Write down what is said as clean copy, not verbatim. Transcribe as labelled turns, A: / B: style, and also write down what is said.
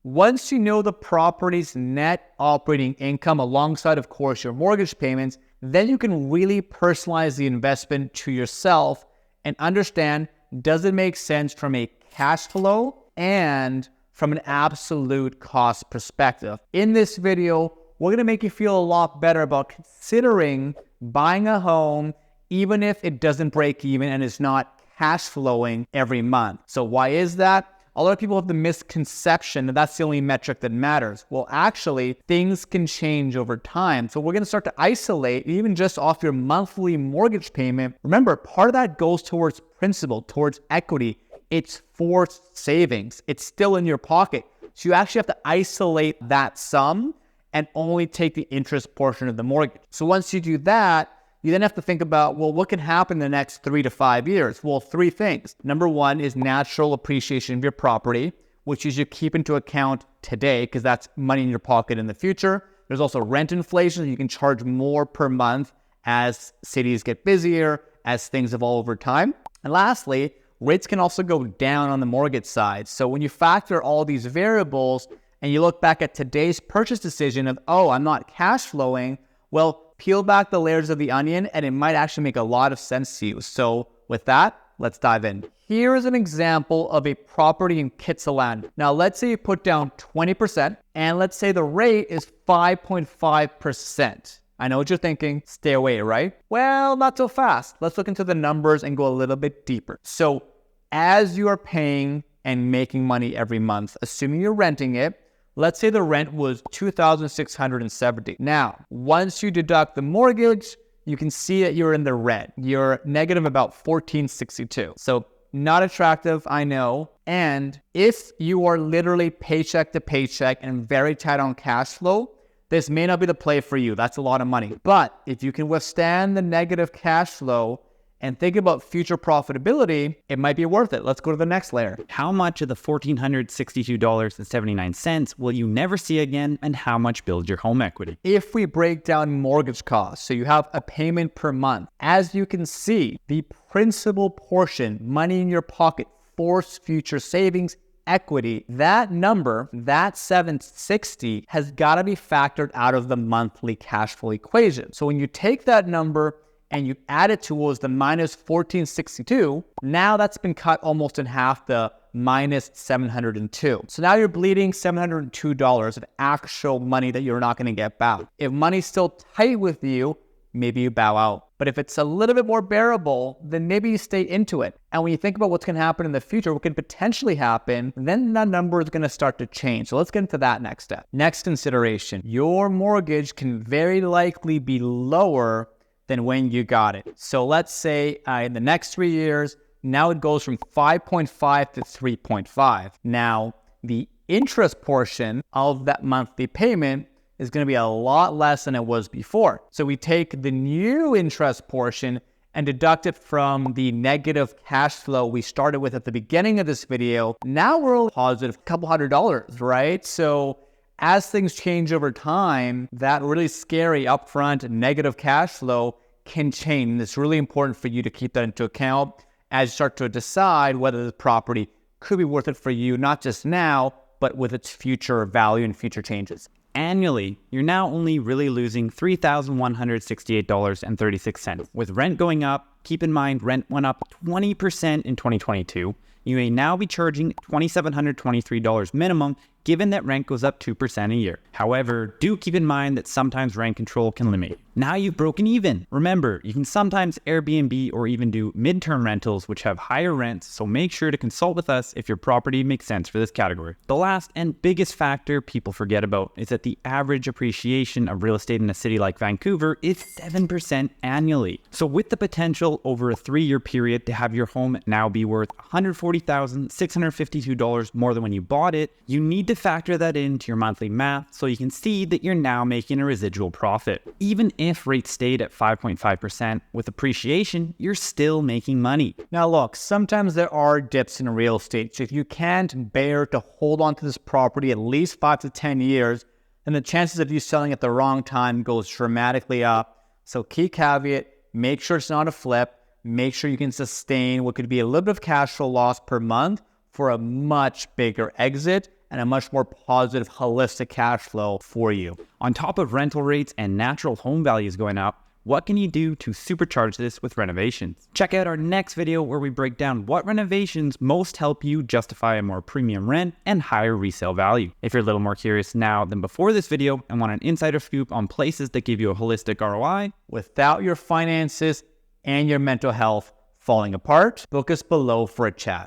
A: Once you know the property's net operating income alongside, of course, your mortgage payments, then you can really personalize the investment to yourself and understand, does it make sense from a cash flow and from an absolute cost perspective. In this video, we're going to make you feel a lot better about considering buying a home, even if it doesn't break even and is not cash flowing every month. So why is that? A lot of people have the misconception that that's the only metric that matters. Well, actually, things can change over time. So we're going to start to isolate, even just off your monthly mortgage payment. Remember, part of that goes towards principal, towards equity. It's forced savings. It's still in your pocket. So you actually have to isolate that sum and only take the interest portion of the mortgage. So once you do that, you then have to think about, well, what can happen in the next 3 to 5 years? Well, 3 things. Number one is natural appreciation of your property, which you should keep into account today because that's money in your pocket in the future. There's also rent inflation. You can charge more per month as cities get busier, as things evolve over time. And lastly, rates can also go down on the mortgage side. So when you factor all these variables and you look back at today's purchase decision of, oh, I'm not cash flowing, well, peel back the layers of the onion and it might actually make a lot of sense to you. So with that, let's dive in. Here is an example of a property in Kitsilano. Now, let's say you put down 20% and let's say the rate is 5.5%. I know what you're thinking, stay away, right? Well, not so fast. Let's look into the numbers and go a little bit deeper. So as you are paying and making money every month, assuming you're renting it, let's say the rent was $2,670. Now, once you deduct the mortgage, you can see that you're in the red. You're negative about $1,462. So not attractive, I know. And if you are literally paycheck to paycheck and very tight on cash flow, this may not be the play for you. That's a lot of money. But if you can withstand the negative cash flow and think about future profitability, it might be worth it. Let's go to the next layer.
B: How much of the $1,462.79 will you never see again, and how much builds your home equity?
A: If we break down mortgage costs, so you have a payment per month, as you can see, the principal portion, money in your pocket, forced future savings, equity, that number, that $760 has got to be factored out of the monthly cash flow equation. So when you take that number and you add it towards the minus $1,462, now that's been cut almost in half, the minus $702. So now you're bleeding $702 of actual money that you're not going to get back. If money's still tight with you, maybe you bow out. But if it's a little bit more bearable, then maybe you stay into it. And when you think about what's going to happen in the future, what could potentially happen, then that number is going to start to change. So let's get into that next step. Next consideration, your mortgage can very likely be lower than when you got it. So let's say in the next 3 years, now it goes from 5.5 to 3.5. Now, the interest portion of that monthly payment is going to be a lot less than it was before. So we take the new interest portion and deduct it from the negative cash flow we started with at the beginning of this video. Now we're positive a couple $100, right? So as things change over time, that really scary upfront negative cash flow can change. And it's really important for you to keep that into account as you start to decide whether the property could be worth it for you, not just now, but with its future value and future changes.
B: Annually, you're now only really losing $3,168.36. With rent going up, keep in mind rent went up 20% in 2022. You may now be charging $2,723 minimum, given that rent goes up 2% a year. However, do keep in mind that sometimes rent control can limit you. Now you've broken even. Remember, you can sometimes Airbnb or even do midterm rentals, which have higher rents, so make sure to consult with us if your property makes sense for this category. The last and biggest factor people forget about is that the average appreciation of real estate in a city like Vancouver is 7% annually. So with the potential over a 3-year period to have your home now be worth $140,652 more than when you bought it, you need to factor that into your monthly math so you can see that you're now making a residual profit. Even if rates stayed at 5.5%, with appreciation, you're still making money.
A: Now look, sometimes there are dips in real estate. So if you can't bear to hold on to this property at least 5 to 10 years, then the chances of you selling at the wrong time goes dramatically up. So key caveat, make sure it's not a flip. Make sure you can sustain what could be a little bit of cash flow loss per month for a much bigger exit and a much more positive, holistic cash flow for you.
B: On top of rental rates and natural home values going up, what can you do to supercharge this with renovations? Check out our next video where we break down what renovations most help you justify a more premium rent and higher resale value. If you're a little more curious now than before this video and want an insider scoop on places that give you a holistic ROI
A: without your finances and your mental health falling apart, book us below for a chat.